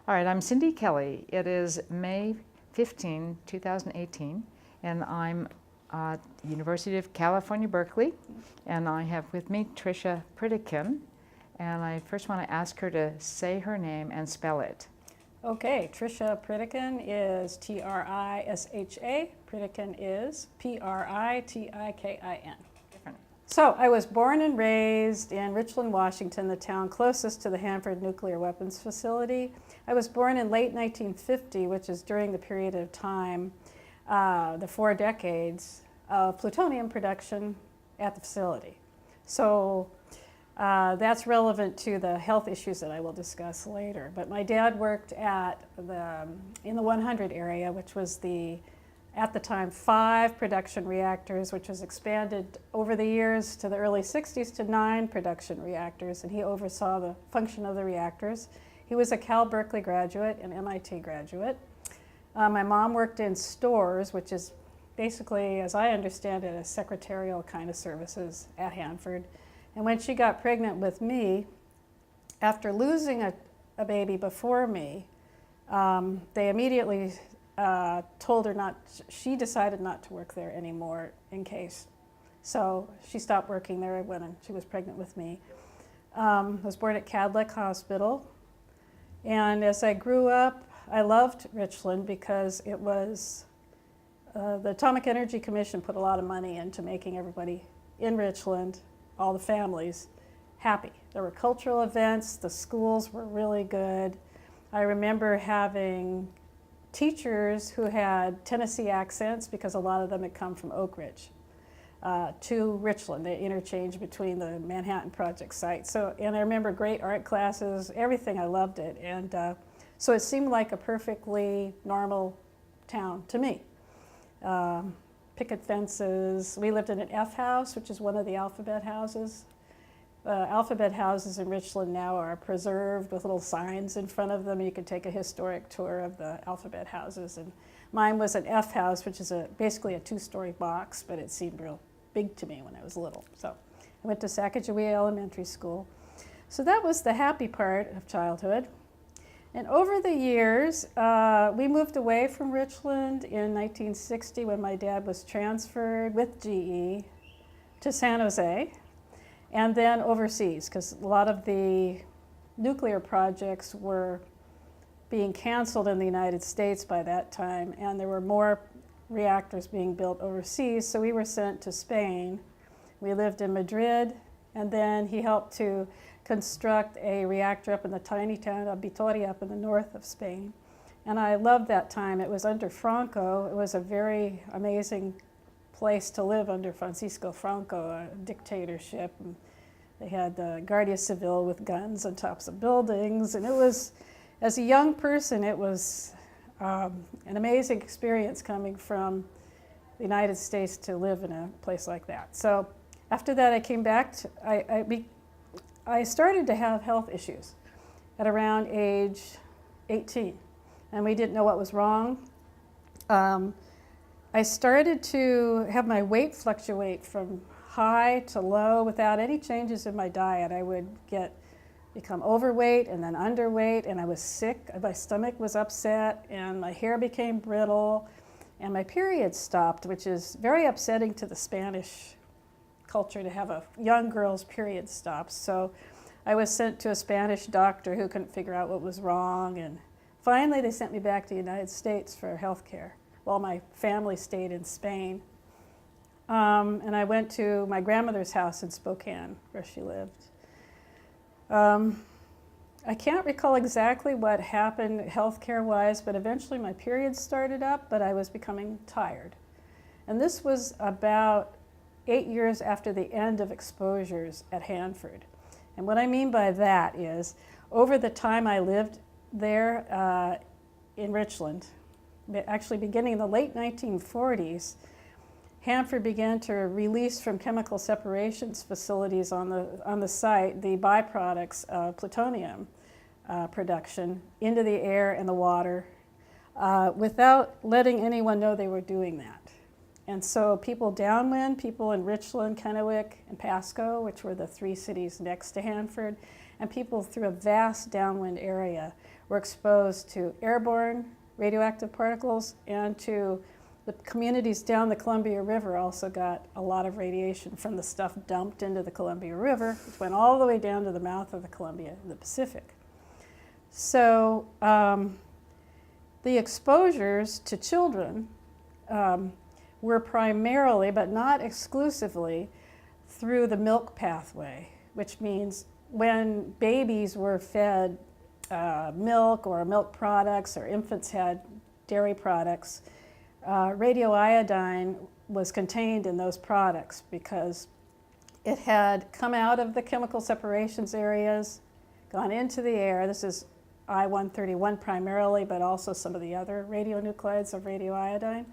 All right, I'm Cindy Kelly. It is May 15, 2018, and I'm at the University of California, Berkeley, and I have with me Trisha Pritikin, and I first want to ask her to say her name and spell it. Okay, Trisha Pritikin is Trisha. Pritikin is Pritikin. So I was born and raised in Richland, Washington, the town closest to the Hanford nuclear weapons facility. I was born in late 1950, which is during the period of time, the 4 decades of plutonium production at the facility. So that's relevant to the health issues that I will discuss later. But my dad worked in the 100 area, which was at the time 5 production reactors, which was expanded over the years to the early 60s to 9 production reactors, and he oversaw the function of the reactors. He was a Cal Berkeley graduate and MIT graduate. My mom worked in stores, which is basically, as I understand it, a secretarial kind of services at Hanford. And when she got pregnant with me, after losing a baby before me, they immediately told her she decided not to work there anymore in case. So she stopped working there when she was pregnant with me. I was born at Cadleck Hospital. And as I grew up, I loved Richland because it was, the Atomic Energy Commission put a lot of money into making everybody in Richland, all the families, happy. There were cultural events, the schools were really good. I remember having teachers who had Tennessee accents because a lot of them had come from Oak Ridge to Richland. They interchanged between the Manhattan Project site. And I remember great art classes, everything, I loved it. And so it seemed like a perfectly normal town to me. Picket fences. We lived in an F house, which is one of the alphabet houses. Alphabet houses in Richland now are preserved with little signs in front of them. You could take a historic tour of the alphabet houses. And mine was an F house, which is basically a 2-story box, but it seemed real big to me when I was little. So I went to Sacagawea Elementary School. So that was the happy part of childhood. And over the years, we moved away from Richland in 1960 when my dad was transferred with GE to San Jose. And then overseas, because a lot of the nuclear projects were being canceled in the United States by that time, and there were more reactors being built overseas, so we were sent to Spain. We lived in Madrid, and then he helped to construct a reactor up in the tiny town of Vitoria up in the north of Spain. And I loved that time. It was under Franco. It was a very amazing place to live under Francisco Franco, a dictatorship. And they had the Guardia Civil with guns on tops of buildings. And it was, as a young person, it was an amazing experience coming from the United States to live in a place like that. So after that, I came back. I started to have health issues at around age 18, and we didn't know what was wrong. I started to have my weight fluctuate from high to low without any changes in my diet. I would become overweight and then underweight, and I was sick. My stomach was upset, and my hair became brittle, and my period stopped, which is very upsetting to the Spanish culture to have a young girl's period stop. So I was sent to a Spanish doctor who couldn't figure out what was wrong, and finally they sent me back to the United States for health care while my family stayed in Spain. And I went to my grandmother's house in Spokane, where she lived. I can't recall exactly what happened healthcare-wise, but eventually my periods started up, but I was becoming tired. And this was about 8 years after the end of exposures at Hanford. And what I mean by that is, over the time I lived there in Richland, actually beginning in the late 1940s, Hanford began to release from chemical separations facilities on the site the byproducts of plutonium production into the air and the water without letting anyone know they were doing that. And so people downwind, people in Richland, Kennewick, and Pasco, which were the 3 cities next to Hanford, and people through a vast downwind area were exposed to airborne radioactive particles, and to the communities down the Columbia River also got a lot of radiation from the stuff dumped into the Columbia River, which went all the way down to the mouth of the Columbia, the Pacific. So the exposures to children were primarily, but not exclusively, through the milk pathway, which means when babies were fed milk or milk products, or infants had dairy products, radioiodine was contained in those products because it had come out of the chemical separations areas, gone into the air. This is I-131 primarily, but also some of the other radionuclides of radioiodine.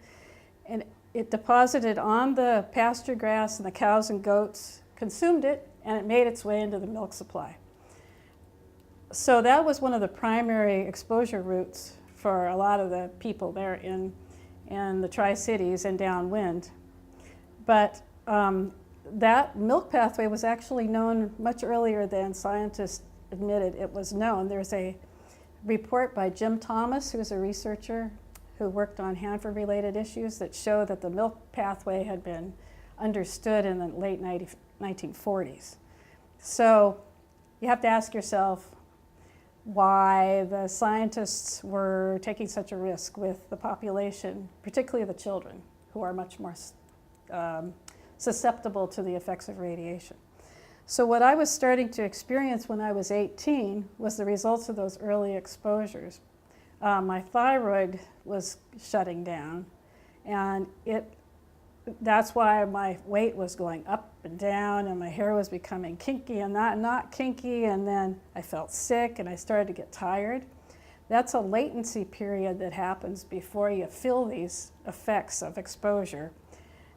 And it deposited on the pasture grass, and the cows and goats consumed it, and it made its way into the milk supply. So that was one of the primary exposure routes for a lot of the people there in the Tri-Cities and downwind. But that milk pathway was actually known much earlier than scientists admitted it was known. There's a report by Jim Thomas, who's a researcher who worked on Hanford-related issues, that showed that the milk pathway had been understood in the late 1940s. So you have to ask yourself why the scientists were taking such a risk with the population, particularly the children, who are much more susceptible to the effects of radiation. So what I was starting to experience when I was 18 was the results of those early exposures. My thyroid was shutting down, and that's why my weight was going up and down, and my hair was becoming kinky and not kinky, and then I felt sick and I started to get tired. That's a latency period that happens before you feel these effects of exposure.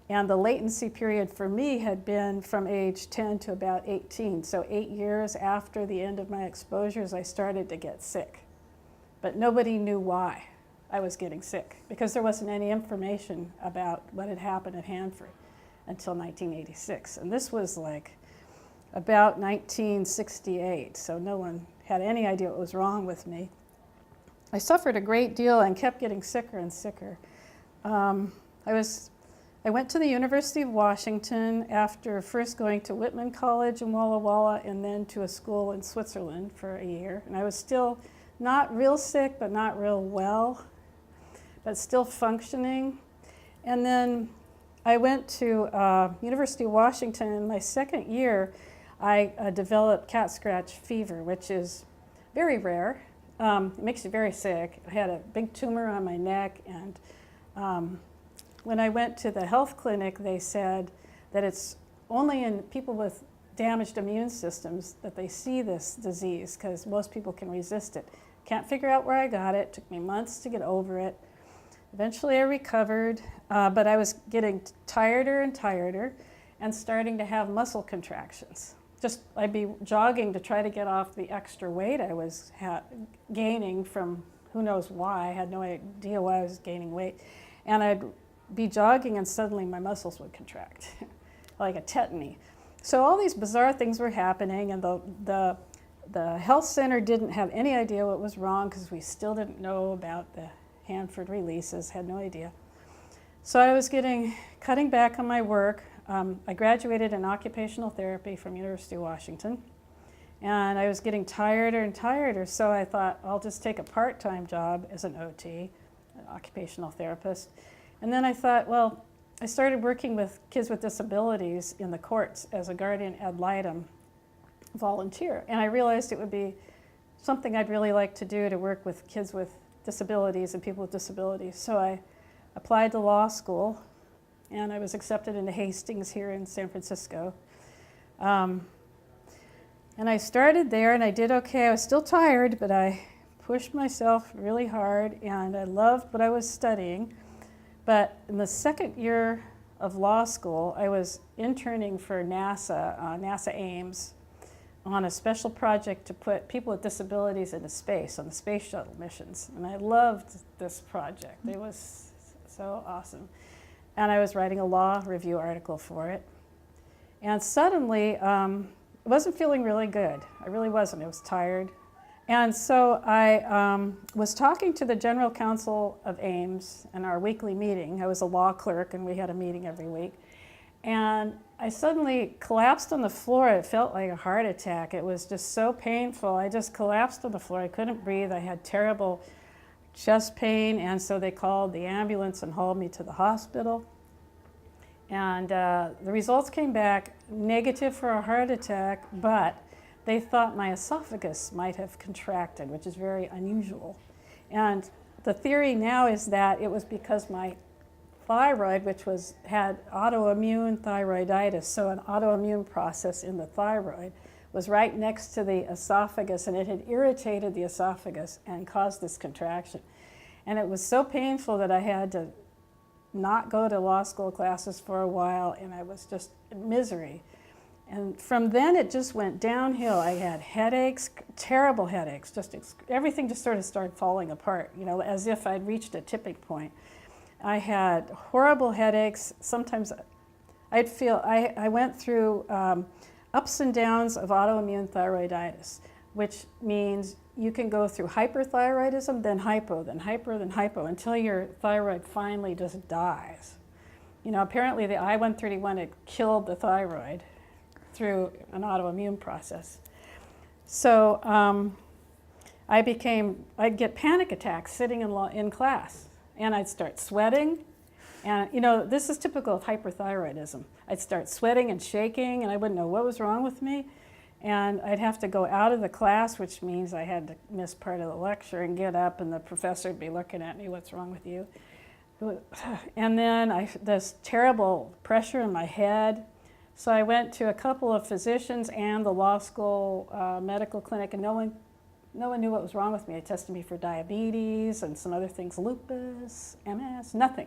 And the latency period for me had been from age 10 to about 18. So 8 years after the end of my exposures, I started to get sick. But nobody knew why I was getting sick, because there wasn't any information about what had happened at Hanford until 1986. And this was like about 1968, so no one had any idea what was wrong with me. I suffered a great deal and kept getting sicker and sicker. I went to the University of Washington after first going to Whitman College in Walla Walla and then to a school in Switzerland for a year. And I was still not real sick, but not real well, but still functioning. And then I went to University of Washington. In my second year, I developed cat scratch fever, which is very rare. It makes you very sick. I had a big tumor on my neck, and when I went to the health clinic, they said that it's only in people with damaged immune systems that they see this disease, because most people can resist it. Can't figure out where I got it. Took me months to get over it. Eventually I recovered, but I was getting tireder and tireder and starting to have muscle contractions. I'd be jogging to try to get off the extra weight I was gaining from who knows why. I had no idea why I was gaining weight. And I'd be jogging and suddenly my muscles would contract, like a tetany. So all these bizarre things were happening, and the health center didn't have any idea what was wrong, because we still didn't know about the Hanford releases, had no idea. So I was cutting back on my work. I graduated in occupational therapy from University of Washington, and I was getting tireder and tireder, so I thought I'll just take a part-time job as an OT, an occupational therapist. And then I thought, well, I started working with kids with disabilities in the courts as a guardian ad litem volunteer, and I realized it would be something I'd really like to do, to work with kids with disabilities and people with disabilities. So I applied to law school, and I was accepted into Hastings here in San Francisco. And I started there, and I did okay. I was still tired, but I pushed myself really hard, and I loved what I was studying. But in the second year of law school, I was interning for NASA, NASA Ames, on a special project to put people with disabilities into space, on the space shuttle missions. And I loved this project. It was so awesome. And I was writing a law review article for it. And suddenly, I wasn't feeling really good. I really wasn't. I was tired. And so I was talking to the general counsel of Ames in our weekly meeting. I was a law clerk and we had a meeting every week. And I suddenly collapsed on the floor. It felt like a heart attack. It was just so painful. I just collapsed on the floor. I couldn't breathe. I had terrible chest pain. And so they called the ambulance and hauled me to the hospital. And the results came back negative for a heart attack, but they thought my esophagus might have contracted, which is very unusual. And the theory now is that it was because my thyroid, which had autoimmune thyroiditis, so an autoimmune process in the thyroid, was right next to the esophagus, and it had irritated the esophagus and caused this contraction. And it was so painful that I had to not go to law school classes for a while, and I was just in misery. And from then it just went downhill. I had headaches, terrible headaches, everything just sort of started falling apart, you know, as if I'd reached a tipping point. I had horrible headaches. Sometimes I went through ups and downs of autoimmune thyroiditis, which means you can go through hyperthyroidism, then hypo, then hyper, then hypo, until your thyroid finally just dies. You know, apparently the I-131 had killed the thyroid through an autoimmune process. So I'd get panic attacks sitting in class, and I'd start sweating. And you know, this is typical of hyperthyroidism. I'd start sweating and shaking, and I wouldn't know what was wrong with me. And I'd have to go out of the class, which means I had to miss part of the lecture and get up, and the professor would be looking at me, "What's wrong with you?" And then this terrible pressure in my head. So I went to a couple of physicians and the law school medical clinic, and no one knew what was wrong with me. They tested me for diabetes and some other things, lupus, MS, nothing.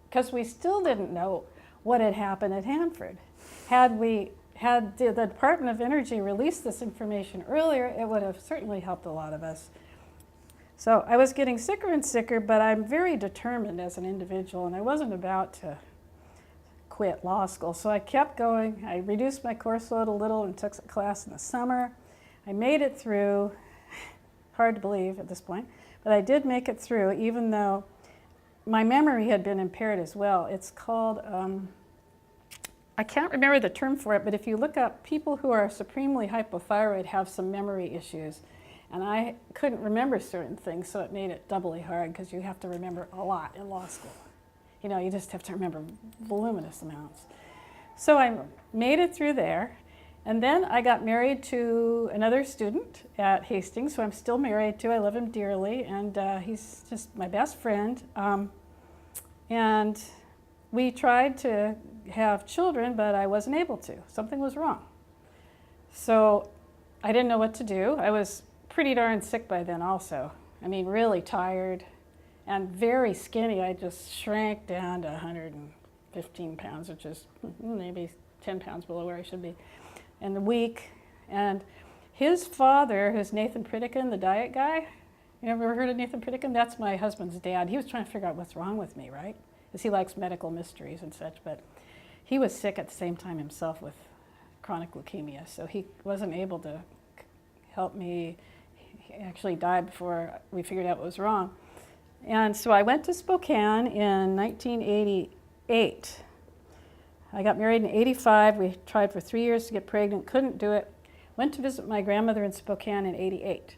Because we still didn't know what had happened at Hanford. Had the Department of Energy released this information earlier, it would have certainly helped a lot of us. So I was getting sicker and sicker, but I'm very determined as an individual, and I wasn't about to quit law school. So I kept going. I reduced my course load a little and took a class in the summer. I made it through. Hard to believe at this point, but I did make it through, even though my memory had been impaired as well. It's called, I can't remember the term for it, but if you look up, people who are supremely hypothyroid have some memory issues. And I couldn't remember certain things, so it made it doubly hard because you have to remember a lot in law school. You know, you just have to remember voluminous amounts. So I made it through there. And then I got married to another student at Hastings, who I'm still married to. I love him dearly, and he's just my best friend. And we tried to have children, but I wasn't able to. Something was wrong. So I didn't know what to do. I was pretty darn sick by then also. I mean, really tired and very skinny. I just shrank down to 115 pounds, which is maybe 10 pounds below where I should be. And weak. And his father, who's Nathan Pritikin, the diet guy, you ever heard of Nathan Pritikin? That's my husband's dad. He was trying to figure out what's wrong with me, right? Because he likes medical mysteries and such, but he was sick at the same time himself with chronic leukemia, so he wasn't able to help me. He actually died before we figured out what was wrong. And so I went to Spokane in 1988. I got married in 85. We tried for 3 years to get pregnant, couldn't do it. Went to visit my grandmother in Spokane in 88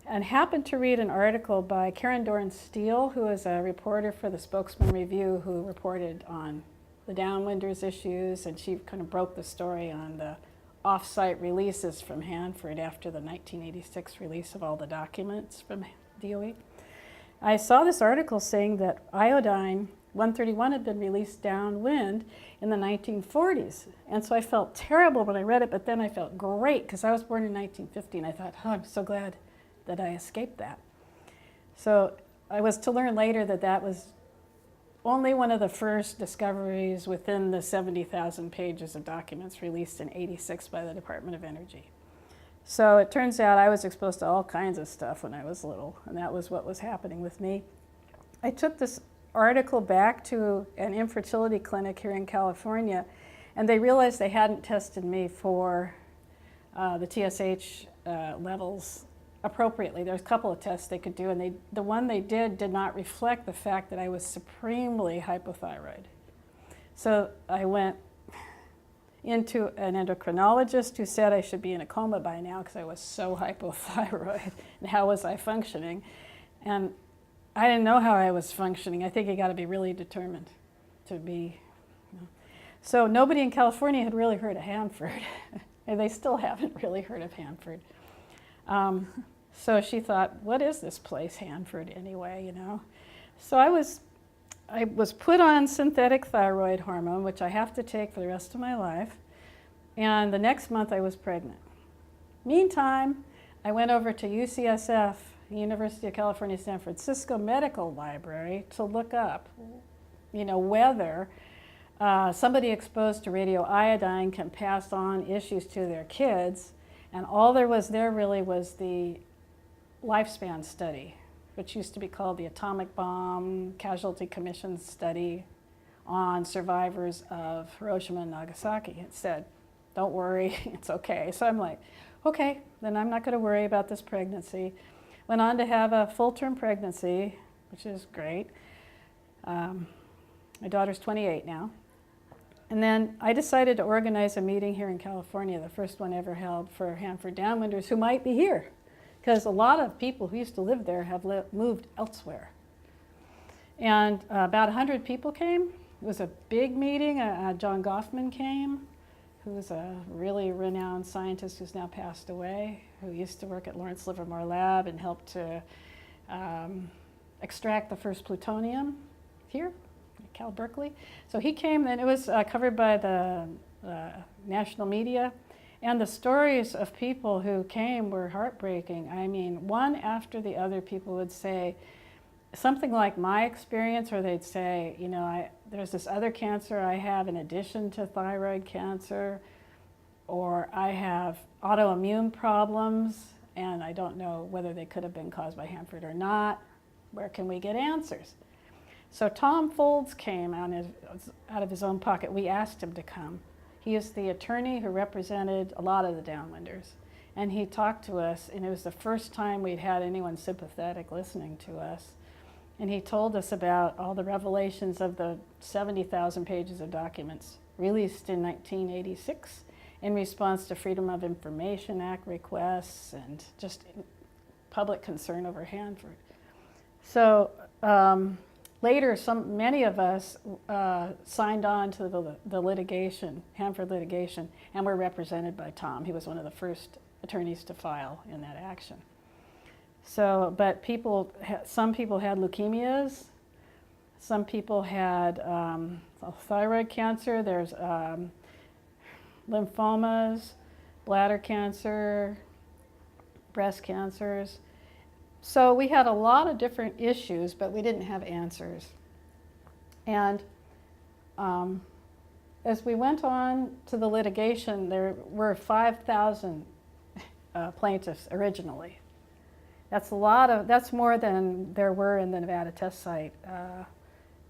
and happened to read an article by Karen Doran Steele, who is a reporter for the Spokesman Review, who reported on the Downwinders issues, and she kind of broke the story on the off-site releases from Hanford after the 1986 release of all the documents from DOE. I saw this article saying that iodine 131 had been released downwind in the 1940s. And so I felt terrible when I read it, but then I felt great because I was born in 1950, and I thought, oh, I'm so glad that I escaped that. So I was to learn later that that was only one of the first discoveries within the 70,000 pages of documents released in '86 by the Department of Energy. So it turns out I was exposed to all kinds of stuff when I was little, and that was what was happening with me. I took this article back to an infertility clinic here in California, and they realized they hadn't tested me for the TSH levels appropriately. There's a couple of tests they could do, and the one they did not reflect the fact that I was supremely hypothyroid. So I went into an endocrinologist who said I should be in a coma by now because I was so hypothyroid, and how was I functioning? And I didn't know how I was functioning. I think you got to be really determined to be. So nobody in California had really heard of Hanford, and they still haven't really heard of Hanford. So she thought, what is this place, Hanford, anyway, So I was put on synthetic thyroid hormone, which I have to take for the rest of my life, and the next month I was pregnant. Meantime, I went over to UCSF, University of California, San Francisco Medical Library, to look up, whether somebody exposed to radioiodine can pass on issues to their kids, and all there was there really was the lifespan study, which used to be called the Atomic Bomb Casualty Commission study on survivors of Hiroshima and Nagasaki. It said, don't worry, it's okay. So I'm like, okay, then I'm not going to worry about this pregnancy. Went on to have a full-term pregnancy, which is great. My daughter's 28 now. And then I decided to organize a meeting here in California, the first one ever held for Hanford Downwinders, who might be here, because a lot of people who used to live there have moved elsewhere. And about 100 people came. It was a big meeting. John Goffman came, who's a really renowned scientist who's now passed away, who used to work at Lawrence Livermore Lab and helped to extract the first plutonium here at Cal Berkeley. So he came, and it was covered by the national media. And the stories of people who came were heartbreaking. I mean, one after the other, people would say something like my experience, or they'd say, there's this other cancer I have in addition to thyroid cancer, or I have autoimmune problems, and I don't know whether they could have been caused by Hanford or not. Where can we get answers? So Tom Folds came out of his own pocket. We asked him to come. He is the attorney who represented a lot of the Downwinders. And he talked to us, and it was the first time we'd had anyone sympathetic listening to us. And he told us about all the revelations of the 70,000 pages of documents released in 1986 in response to Freedom of Information Act requests and just public concern over Hanford. So later, many of us signed on to the litigation, Hanford litigation, and were represented by Tom. He was one of the first attorneys to file in that action. So, but some people had leukemias, some people had thyroid cancer, there's lymphomas, bladder cancer, breast cancers. So we had a lot of different issues, but we didn't have answers. And as we went on to the litigation, there were 5,000 plaintiffs originally. That's more than there were in the Nevada test site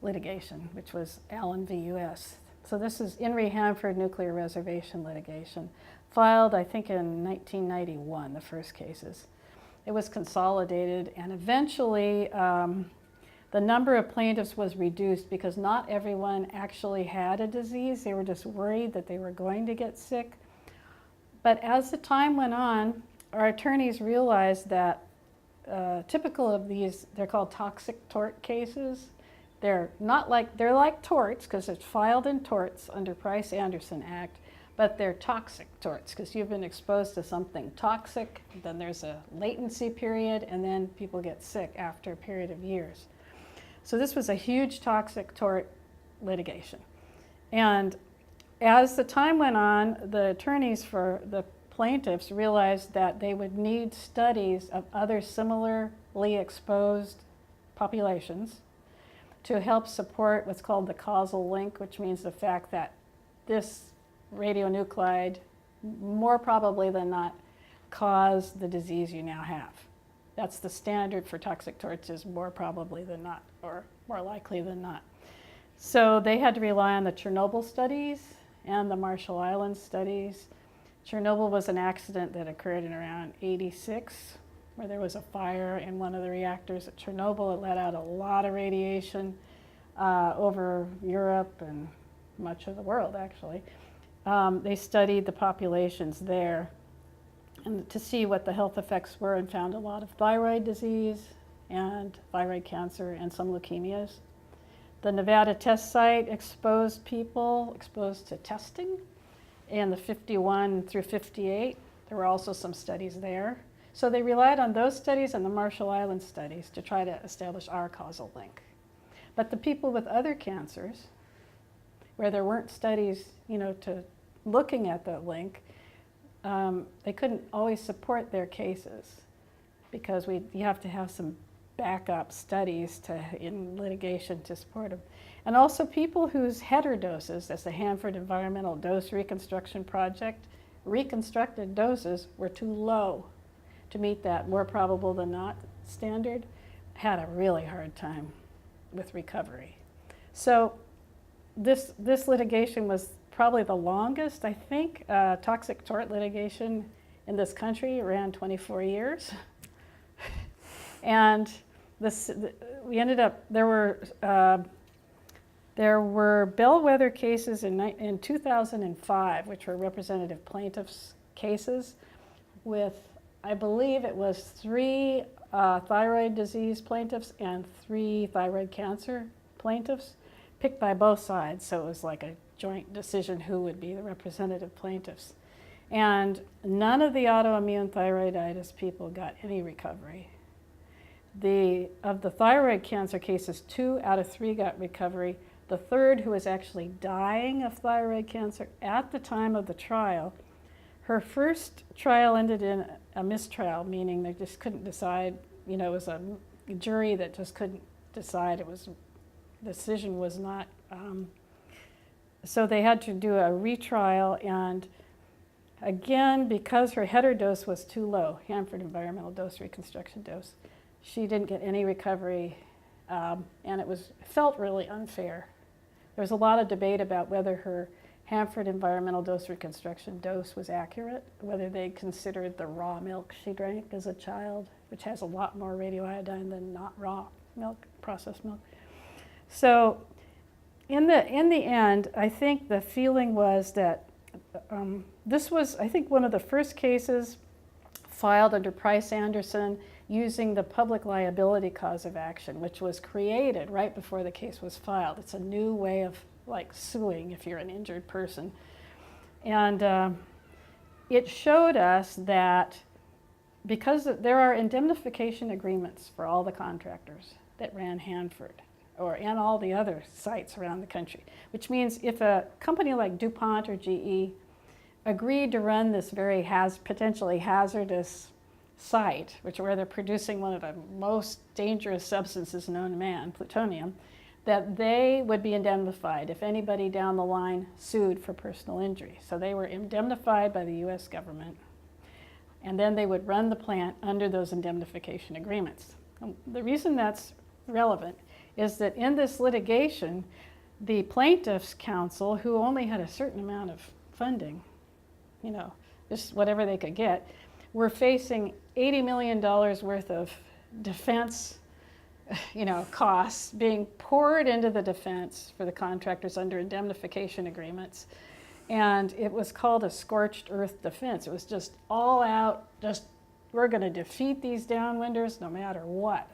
litigation, which was Allen v. U.S. So this is In re Hanford Nuclear Reservation litigation, filed I think in 1991, the first cases. It was consolidated, and eventually the number of plaintiffs was reduced because not everyone actually had a disease. They were just worried that they were going to get sick. But as the time went on, our attorneys realized that typical of these, they're called toxic tort cases. They're like torts because it's filed in torts under Price-Anderson Act, but they're toxic torts because you've been exposed to something toxic, then there's a latency period, and then people get sick after a period of years. So this was a huge toxic tort litigation. And as the time went on, the attorneys for the plaintiffs realized that they would need studies of other similarly exposed populations to help support what's called the causal link, which means the fact that this radionuclide, more probably than not, caused the disease you now have. That's the standard for toxic torts, is more probably than not, or more likely than not. So they had to rely on the Chernobyl studies and the Marshall Islands studies. Chernobyl was an accident that occurred in around '86, where there was a fire in one of the reactors at Chernobyl. It let out a lot of radiation over Europe and much of the world, actually. They studied the populations there and to see what the health effects were, and found a lot of thyroid disease and thyroid cancer and some leukemias. The Nevada test site exposed to testing in the 51 through 58. There were also some studies there. So they relied on those studies and the Marshall Islands studies to try to establish our causal link. But the people with other cancers, where there weren't studies, to looking at the link, they couldn't always support their cases, because you have to have some backup studies in litigation to support them. And also people whose heterodoses, as the Hanford Environmental Dose Reconstruction Project, reconstructed doses were too low to meet that more probable than not standard, had a really hard time with recovery. So this litigation was probably the longest, I think. Toxic tort litigation in this country ran 24 years. And we ended up, there were bellwether cases in 2005, which were representative plaintiffs' cases with, I believe it was 3 thyroid disease plaintiffs and 3 thyroid cancer plaintiffs, picked by both sides. So it was like a joint decision who would be the representative plaintiffs. And none of the autoimmune thyroiditis people got any recovery. Of the thyroid cancer cases, 2 out of 3 got recovery. The third, who was actually dying of thyroid cancer at the time of the trial, her first trial ended in a mistrial, meaning they just couldn't decide. It was a jury that just couldn't decide. The decision was not. So they had to do a retrial, and again, because her heterodose was too low, Hanford Environmental Dose Reconstruction dose, she didn't get any recovery, and it felt really unfair. There was a lot of debate about whether her Hanford Environmental Dose Reconstruction dose was accurate, whether they considered the raw milk she drank as a child, which has a lot more radioiodine than not raw milk, processed milk. So in the end, I think the feeling was that this was, I think, one of the first cases filed under Price-Anderson using the public liability cause of action, which was created right before the case was filed. It's a new way of suing if you're an injured person. And it showed us that because there are indemnification agreements for all the contractors that ran Hanford, and all the other sites around the country, which means if a company like DuPont or GE agreed to run this very potentially hazardous site, where they're producing one of the most dangerous substances known to man, plutonium, that they would be indemnified if anybody down the line sued for personal injury. So they were indemnified by the US government, and then they would run the plant under those indemnification agreements. And the reason that's relevant is that in this litigation, the plaintiffs' counsel, who only had a certain amount of funding, just whatever they could get, were facing $80 million worth of defense, costs being poured into the defense for the contractors under indemnification agreements. And it was called a scorched earth defense. It was just all out, we're going to defeat these downwinders no matter what.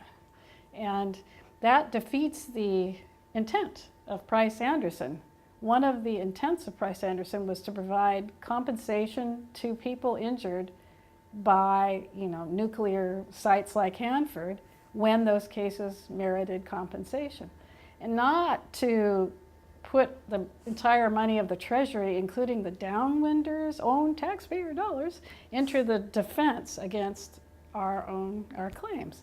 And that defeats the intent of Price-Anderson. One of the intents of Price-Anderson was to provide compensation to people injured by nuclear sites like Hanford when those cases merited compensation, and not to put the entire money of the Treasury, including the downwinders' own taxpayer dollars, into the defense against our claims.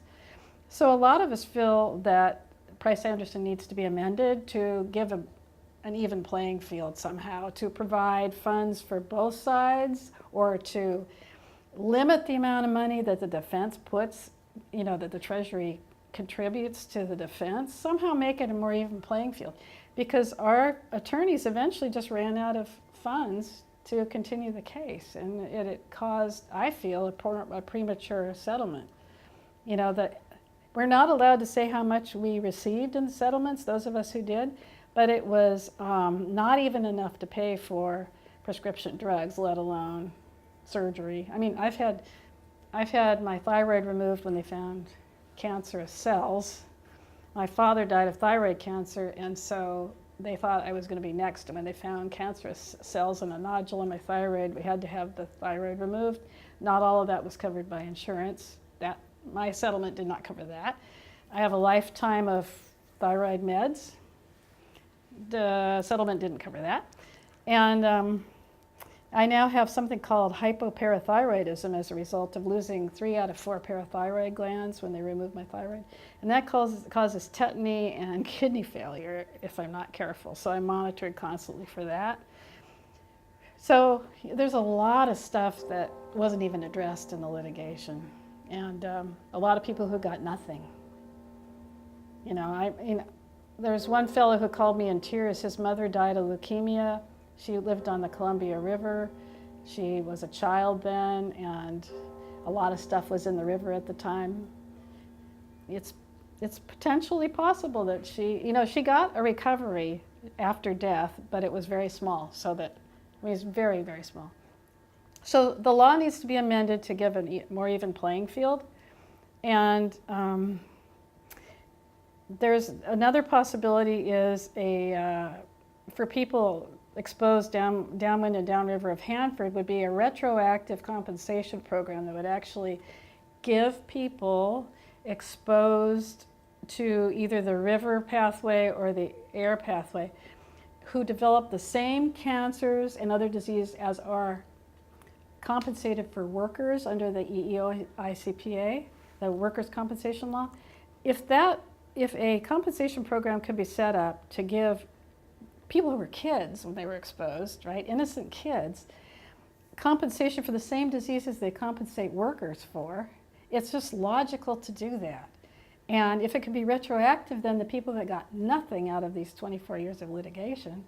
So a lot of us feel that Price-Anderson needs to be amended to give an even playing field somehow, to provide funds for both sides, or to limit the amount of money that the defense puts, that the Treasury contributes to the defense, somehow make it a more even playing field. Because our attorneys eventually just ran out of funds to continue the case, and it caused, I feel, a premature settlement. You know, we're not allowed to say how much we received in the settlements, those of us who did, but it was not even enough to pay for prescription drugs, let alone surgery. I mean, I've had my thyroid removed when they found cancerous cells. My father died of thyroid cancer, and so they thought I was going to be next. And when they found cancerous cells and a nodule in my thyroid, we had to have the thyroid removed. Not all of that was covered by insurance. My settlement did not cover that. I have a lifetime of thyroid meds. The settlement didn't cover that. And I now have something called hypoparathyroidism as a result of losing 3 out of 4 parathyroid glands when they removed my thyroid. And that causes tetany and kidney failure if I'm not careful. So I'm monitored constantly for that. So there's a lot of stuff that wasn't even addressed in the litigation. And a lot of people who got nothing. You know, there's one fellow who called me in tears. His mother died of leukemia. She lived on the Columbia River. She was a child then, and a lot of stuff was in the river at the time. It's potentially possible that she got a recovery after death, but it was very small, it's very, very small. So the law needs to be amended to give a more even playing field. And there's another possibility is for people exposed downwind and downriver of Hanford would be a retroactive compensation program that would actually give people exposed to either the river pathway or the air pathway who develop the same cancers and other diseases as are compensated for workers under the EEO-ICPA, the workers' compensation law. If a compensation program could be set up to give people who were kids when they were exposed, right, innocent kids, compensation for the same diseases they compensate workers for, it's just logical to do that. And if it could be retroactive, then the people that got nothing out of these 24 years of litigation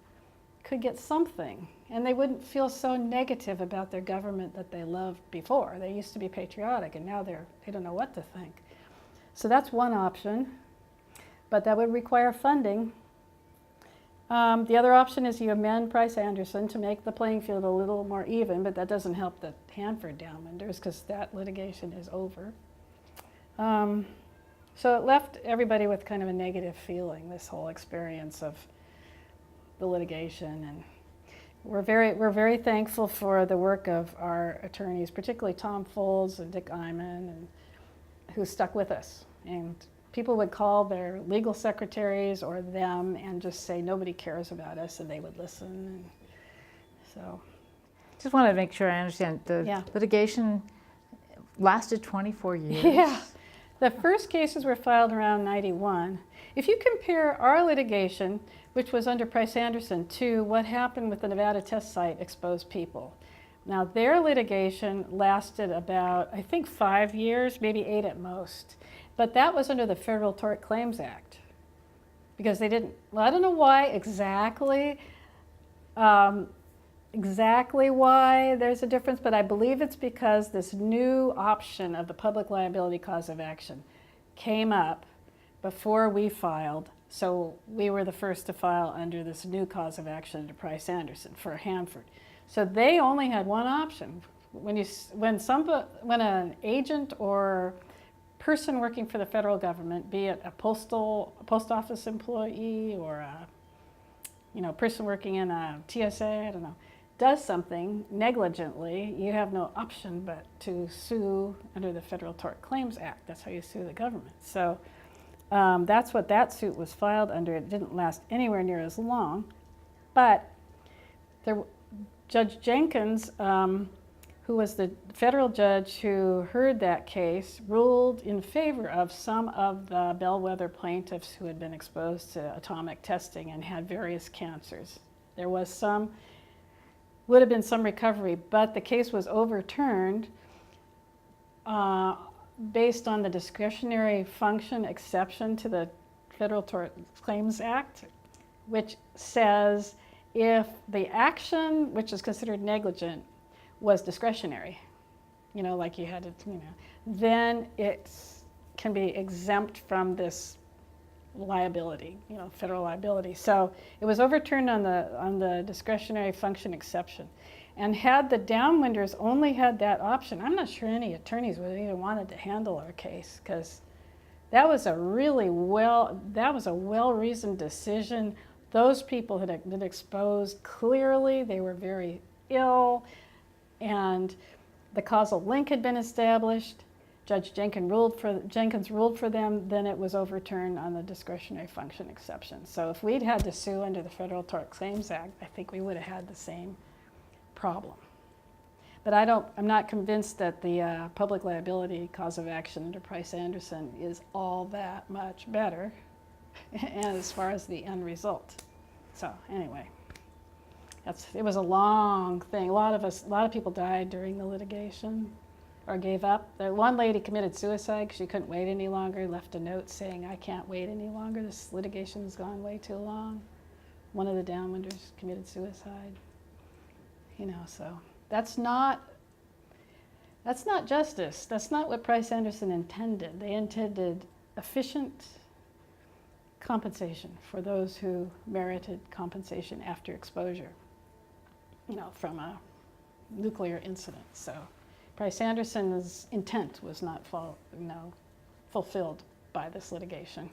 could get something. And they wouldn't feel so negative about their government that they loved before. They used to be patriotic, and now they don't know what to think. So that's one option, but that would require funding. The other option is you amend Price-Anderson to make the playing field a little more even, but that doesn't help the Hanford Downwinders because that litigation is over. So it left everybody with kind of a negative feeling, this whole experience of the litigation. And we're very thankful for the work of our attorneys, particularly Tom Folds and Dick Iman, and who stuck with us. And people would call their legal secretaries or them and just say, nobody cares about us, and they would listen. And so, Just wanted to make sure I understand. The litigation lasted 24 years. Yeah. The first cases were filed around 91. If you compare our litigation, which was under Price-Anderson, to what happened with the Nevada test site exposed people. Now their litigation lasted about, I think, 5 years, maybe 8 at most. But that was under the Federal Tort Claims Act. Because they didn't, well, I don't know why exactly why there's a difference, but I believe it's because this new option of the public liability cause of action came up before we filed, so we were the first to file under this new cause of action under Price-Anderson for Hanford. So they only had one option. When an agent or person working for the federal government, be it a post office employee or a person working in a TSA, I don't know, does something negligently, you have no option but to sue under the Federal Tort Claims Act. That's how you sue the government. So that's what that suit was filed under. It didn't last anywhere near as long, but Judge Jenkins, who was the federal judge who heard that case, ruled in favor of some of the bellwether plaintiffs who had been exposed to atomic testing and had various cancers. There was would have been some recovery, but the case was overturned based on the discretionary function exception to the Federal Tort Claims Act, which says if the action, which is considered negligent, was discretionary, like you had to, then it can be exempt from this liability, federal liability. So it was overturned on the discretionary function exception. And had the Downwinders only had that option, I'm not sure any attorneys would have even wanted to handle our case, because that was a well-reasoned decision. Those people had been exposed clearly. They were very ill, and the causal link had been established. Judge Jenkins ruled for them, then it was overturned on the discretionary function exception. So if we'd had to sue under the Federal Tort Claims Act, I think we would have had the same problem. But I'm not convinced that the public liability cause of action under Price-Anderson is all that much better as far as the end result. So anyway, it was a long thing. A lot of people died during the litigation or gave up. The one lady committed suicide because she couldn't wait any longer, left a note saying, "I can't wait any longer. This litigation's gone way too long." One of the Downwinders committed suicide. So that's not justice. That's not what Price-Anderson intended. They intended efficient compensation for those who merited compensation after exposure, from a nuclear incident. So Price-Anderson's intent was not fulfilled by this litigation.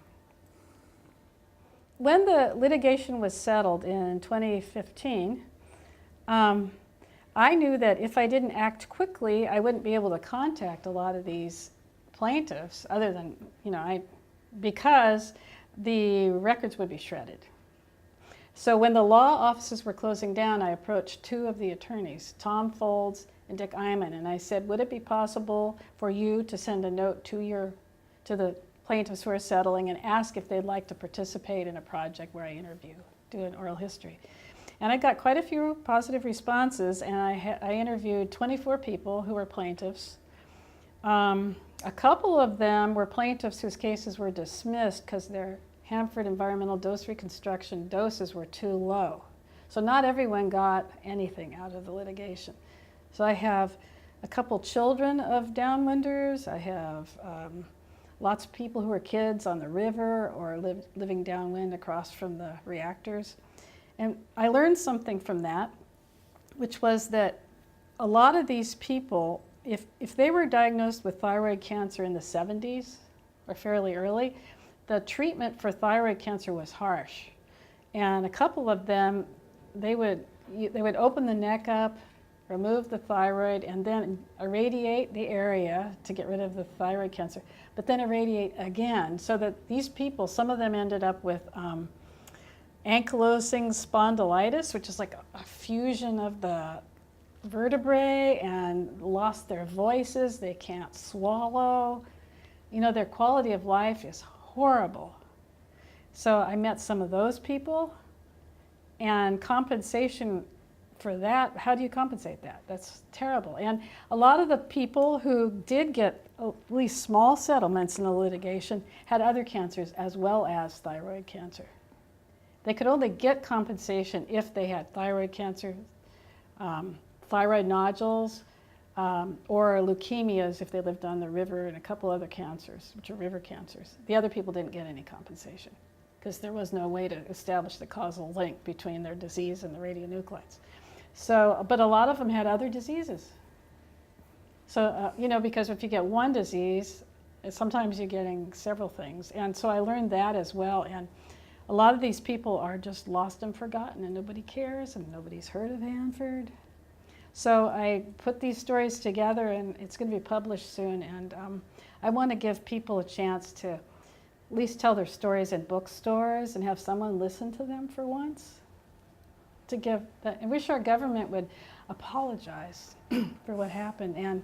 When the litigation was settled in 2015, I knew that if I didn't act quickly, I wouldn't be able to contact a lot of these plaintiffs, other than, because the records would be shredded. So when the law offices were closing down, I approached two of the attorneys, Tom Folds and Dick Iman, and I said, would it be possible for you to send a note to the plaintiffs who are settling and ask if they'd like to participate in a project where I interview, do an oral history? And I got quite a few positive responses, and I interviewed 24 people who were plaintiffs. A couple of them were plaintiffs whose cases were dismissed because their Hanford environmental dose reconstruction doses were too low. So not everyone got anything out of the litigation. So I have a couple children of Downwinders. I have lots of people who are kids on the river or living downwind across from the reactors. And I learned something from that, which was that a lot of these people, if they were diagnosed with thyroid cancer in the 70s or fairly early, the treatment for thyroid cancer was harsh. And a couple of them, they would open the neck up, remove the thyroid, and then irradiate the area to get rid of the thyroid cancer, but then irradiate again, so that these people, some of them ended up with ankylosing spondylitis, which is like a fusion of the vertebrae, and lost their voices. They can't swallow. Their quality of life is horrible. So I met some of those people, and compensation for that, how do you compensate that? That's terrible. And a lot of the people who did get at least small settlements in the litigation had other cancers as well as thyroid cancer. They could only get compensation if they had thyroid cancer, thyroid nodules, or leukemias if they lived on the river, and a couple other cancers, which are river cancers. The other people didn't get any compensation because there was no way to establish the causal link between their disease and the radionuclides. So, but a lot of them had other diseases. So, because if you get one disease, sometimes you're getting several things. And so I learned that as well. And a lot of these people are just lost and forgotten, and nobody cares, and nobody's heard of Hanford. So I put these stories together, and it's going to be published soon. And I want to give people a chance to at least tell their stories in bookstores and have someone listen to them for once. I wish our government would apologize for what happened. And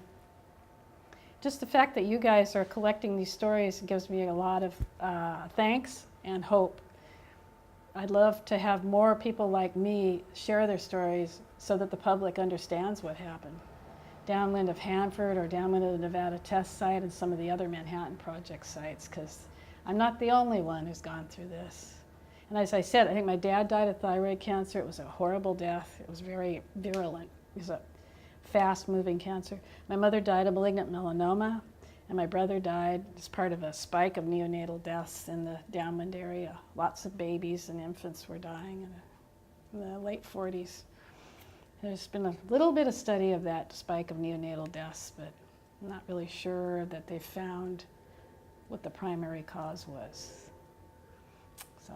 just the fact that you guys are collecting these stories gives me a lot of thanks and hope. I'd love to have more people like me share their stories so that the public understands what happened. Downwind of Hanford, or downwind of the Nevada test site, and some of the other Manhattan Project sites, because I'm not the only one who's gone through this. And as I said, I think my dad died of thyroid cancer. It was a horrible death. It was very virulent. It was a fast-moving cancer. My mother died of malignant melanoma, and my brother died as part of a spike of neonatal deaths in the Downwind area. Lots of babies and infants were dying in the late 40s. There's been a little bit of study of that spike of neonatal deaths, but I'm not really sure that they found what the primary cause was. So,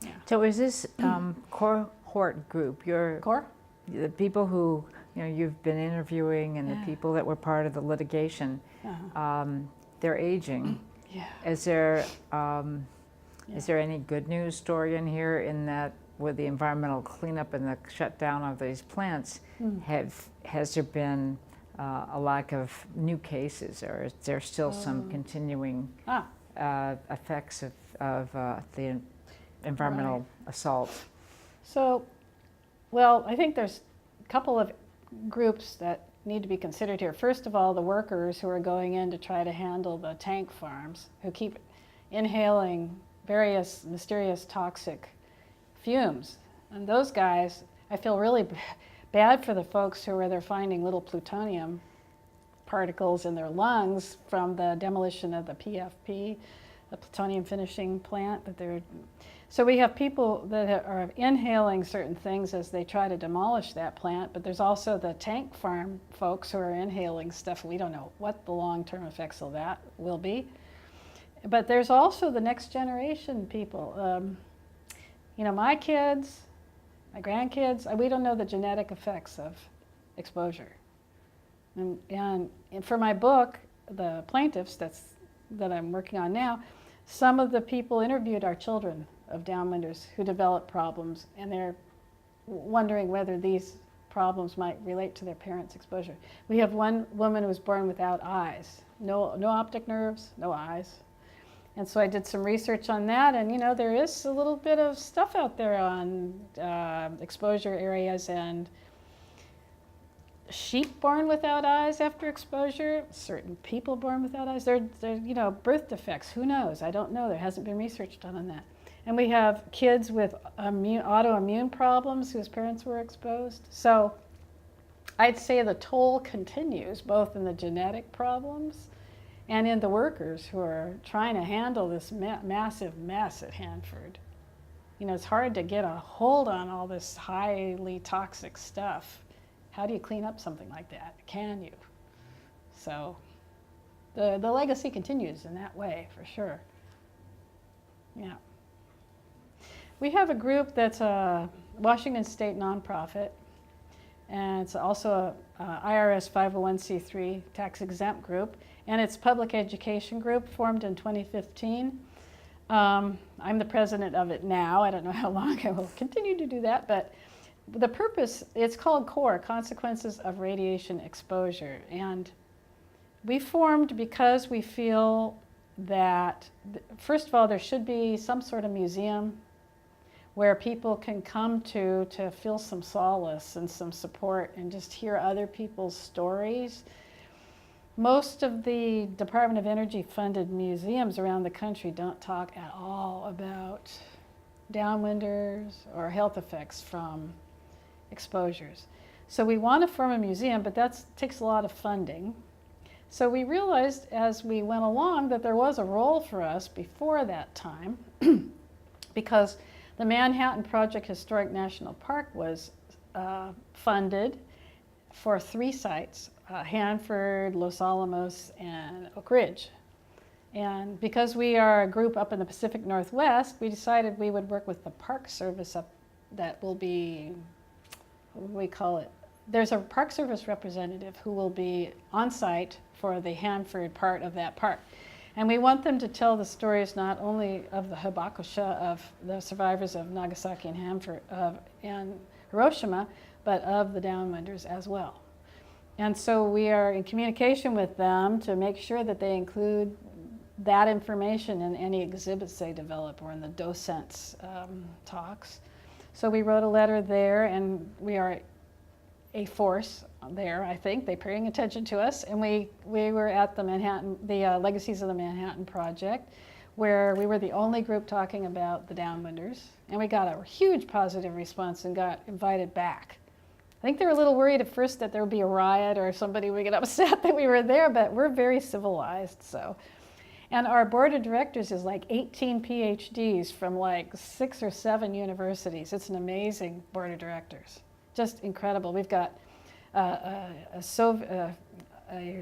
yeah. So is this cohort group, the people who you've been interviewing and the people that were part of the litigation, they're aging. Yeah. Is there any good news story in here in that with the environmental cleanup and the shutdown of these plants, has there been a lack of new cases, or is there still some continuing effects of the environmental assault? So, well, I think there's a couple of groups that need to be considered here. First of all, the workers who are going in to try to handle the tank farms, who keep inhaling various mysterious toxic fumes. And those guys, I feel really bad for the folks they're finding little plutonium particles in their lungs from the demolition of the PFP, the plutonium finishing plant that they're. So we have people that are inhaling certain things as they try to demolish that plant, but there's also the tank farm folks who are inhaling stuff. We don't know what the long-term effects of that will be. But there's also the next generation people. My kids, my grandkids, we don't know the genetic effects of exposure. And for my book, the plaintiffs that I'm working on now, some of the people interviewed are children of downwinders who develop problems, and they're wondering whether these problems might relate to their parents' exposure. We have one woman who was born without eyes, no optic nerves, no eyes. And so I did some research on that, and there is a little bit of stuff out there on exposure areas, and sheep born without eyes after exposure, certain people born without eyes, they're birth defects, who knows? I don't know, there hasn't been research done on that. And we have kids with autoimmune problems whose parents were exposed. So I'd say the toll continues both in the genetic problems and in the workers who are trying to handle this massive mess at Hanford. It's hard to get a hold on all this highly toxic stuff. How do you clean up something like that? Can you? So the legacy continues in that way, for sure. Yeah. We have a group that's a Washington State nonprofit, and it's also a IRS 501c3 tax-exempt group, and it's a public education group formed in 2015. I'm the president of it now. I don't know how long I will continue to do that, but the purpose, it's called CORE, Consequences of Radiation Exposure. And we formed because we feel that, first of all, there should be some sort of museum where people can come to feel some solace and some support and just hear other people's stories. Most of the Department of Energy funded museums around the country don't talk at all about downwinders or health effects from exposures. So we want to form a museum, but that takes a lot of funding. So we realized as we went along that there was a role for us before that time because the Manhattan Project Historic National Park was funded for 3 sites, Hanford, Los Alamos, and Oak Ridge. And because we are a group up in the Pacific Northwest, we decided we would work with the Park Service up that will be, what do we call it? There's a Park Service representative who will be on site for the Hanford part of that park. And we want them to tell the stories not only of the hibakusha, of the survivors of Nagasaki and Hanford and Hiroshima, but of the downwinders as well. And so we are in communication with them to make sure that they include that information in any exhibits they develop or in the docents' talks. So we wrote a letter there, and we are a force there, I think. They're paying attention to us. And we were at the Legacies of the Manhattan Project, where we were the only group talking about the downwinders. And we got a huge positive response and got invited back I think they were a little worried at first that there would be a riot or somebody would get upset that we were there, but we're very civilized, so. And our board of directors is like 18 PhDs from like 6 or 7 universities. It's an amazing board of directors, just incredible. We've got a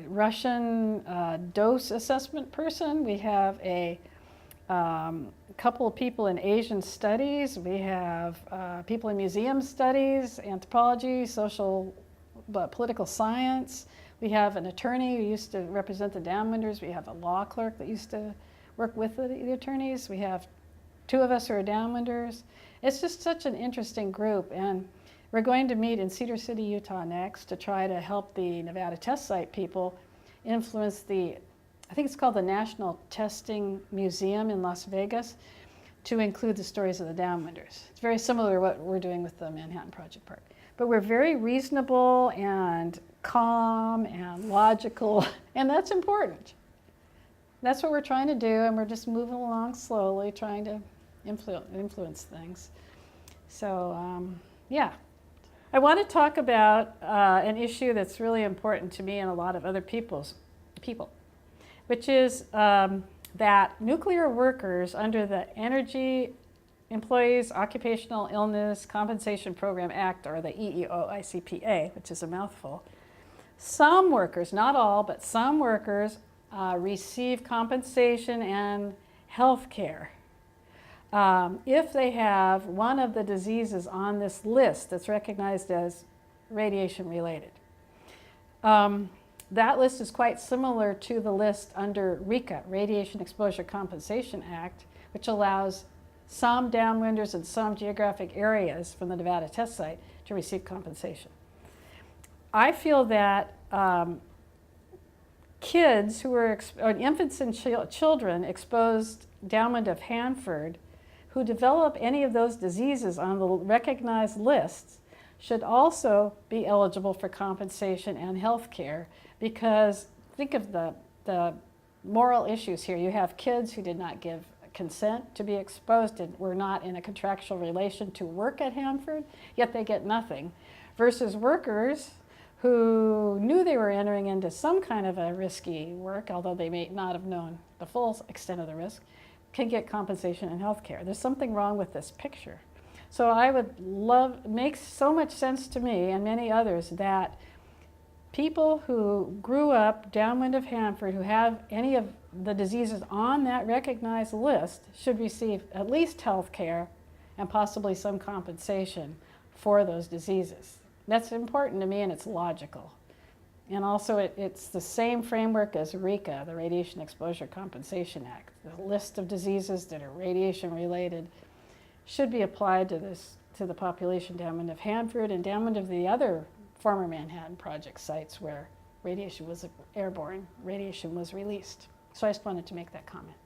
Russian dose assessment person. We have a couple of people in Asian studies. We have people in museum studies, anthropology, social, political science. We have an attorney who used to represent the Downwinders. We have a law clerk that used to work with the attorneys. We have 2 of us who are Downwinders. It's just such an interesting group. And we're going to meet in Cedar City, Utah next to try to help the Nevada Test Site people influence I think it's called the National Testing Museum in Las Vegas, to include the stories of the Downwinders. It's very similar to what we're doing with the Manhattan Project Park. But we're very reasonable and calm and logical, and that's important. That's what we're trying to do, and we're just moving along slowly, trying to influence things. So, yeah. I want to talk about an issue that's really important to me and a lot of other people, which is that nuclear workers under the Energy Employees Occupational Illness Compensation Program Act, or the EEOICPA, which is a mouthful, some workers, not all, but some workers receive compensation and health care if they have one of the diseases on this list that's recognized as radiation related. That list is quite similar to the list under RECA, Radiation Exposure Compensation Act, which allows some Downwinders in some geographic areas from the Nevada Test Site to receive compensation. I feel that kids who are, infants and children exposed downwind of Hanford who develop any of those diseases on the recognized lists should also be eligible for compensation and health care, because think of the moral issues here. You have kids who did not give consent to be exposed and were not in a contractual relation to work at Hanford, yet they get nothing, versus workers who knew they were entering into some kind of a risky work, although they may not have known the full extent of the risk, can get compensation and health care. There's something wrong with this picture. So I would it makes so much sense to me and many others that people who grew up downwind of Hanford who have any of the diseases on that recognized list should receive at least health care and possibly some compensation for those diseases. That's important to me, and it's logical. And also it's the same framework as RECA, the Radiation Exposure Compensation Act. The list of diseases that are radiation related should be applied to the population downwind of Hanford and downwind of the other former Manhattan Project sites where radiation was airborne, radiation was released. So I just wanted to make that comment.